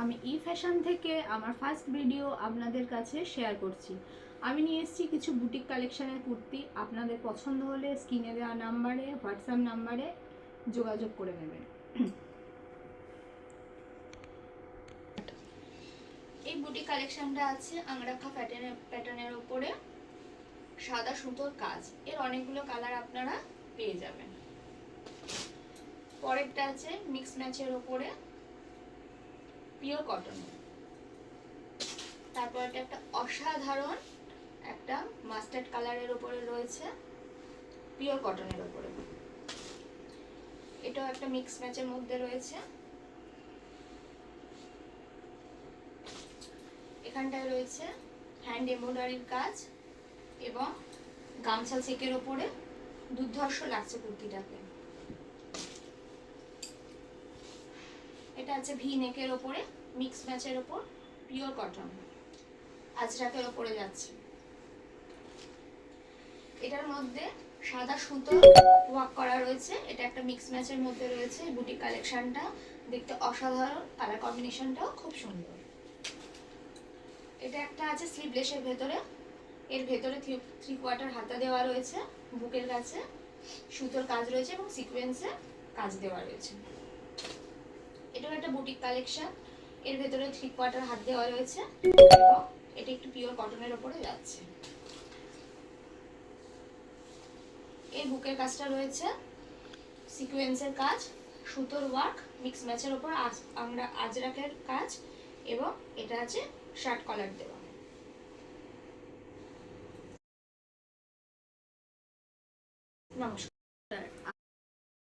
আমি ই ফ্যাশন থেকে আমার ফার্স্ট ভিডিও আপনাদের কাছে শেয়ার করছি। আমি নিয়ে এসেছি কিছু বুটিক কালেকশনের কুর্তি। আপনাদের পছন্দ হলে স্ক্রিনে দেওয়া নাম্বারে, হোয়াটসঅ্যাপ নাম্বারে যোগাযোগ করে নেবেন। এই বুটিক কালেকশনটা আছে আংরাখা প্যাটার্নের উপরে সাদা সুতোর কাজ। এর অনেকগুলো কালার আপনারা পেয়ে যাবেন। পরেরটা আছে মিক্স ম্যাচের উপরে পিওর কটন। তারপর এটা একটা অসাধারণ একটা মাস্টার্ড কালারের উপরে রয়েছে পিওর কটনের উপরে। এটাও একটা মিক্স ম্যাচের মধ্যে রয়েছে। এখানটায় রয়েছে হ্যান্ড এমব্রয়ডারির কাজ এবং গামছা চেকের উপরে দুর্ধর্ষ লাগছে কুর্তিটাকে। এটা আছে ভি নেকের উপরে মিক্স ম্যাচের উপর পিওর কটন আজরাকের উপরে যাচ্ছে। এটার মধ্যে সাদা সুতো ওয়ার্ক করা রয়েছে। এটা একটা মিক্স ম্যাচের মধ্যে রয়েছে। বুটিক কালেকশনটা দেখতে অসাধারণ, কালার কম্বিনেশনটাও খুব সুন্দর। এটা একটা আছে স্লিভলেসের ভেতরে। এর ভেতরে 3/4 হাতা দেওয়া রয়েছে, বুকের কাছে সুতোর কাজ রয়েছে এবং সিকোয়েন্সে কাজ দেওয়া রয়েছে। এটাও একটা বুটিক কালেকশন। এর ভেতরে 3/4 হাত দেওয়া রয়েছে এবং এটা একটু পিওর কটনের উপরে যাচ্ছে। এই বুকের কাজটা রয়েছে সিকোয়েন্সের কাজ, সুতোর ওয়ার্ক, মিক্স ম্যাচের উপর আমরা আজরাকের কাজ এবং এটা আছে শার্ট কলার দেওয়া। নমস্কার।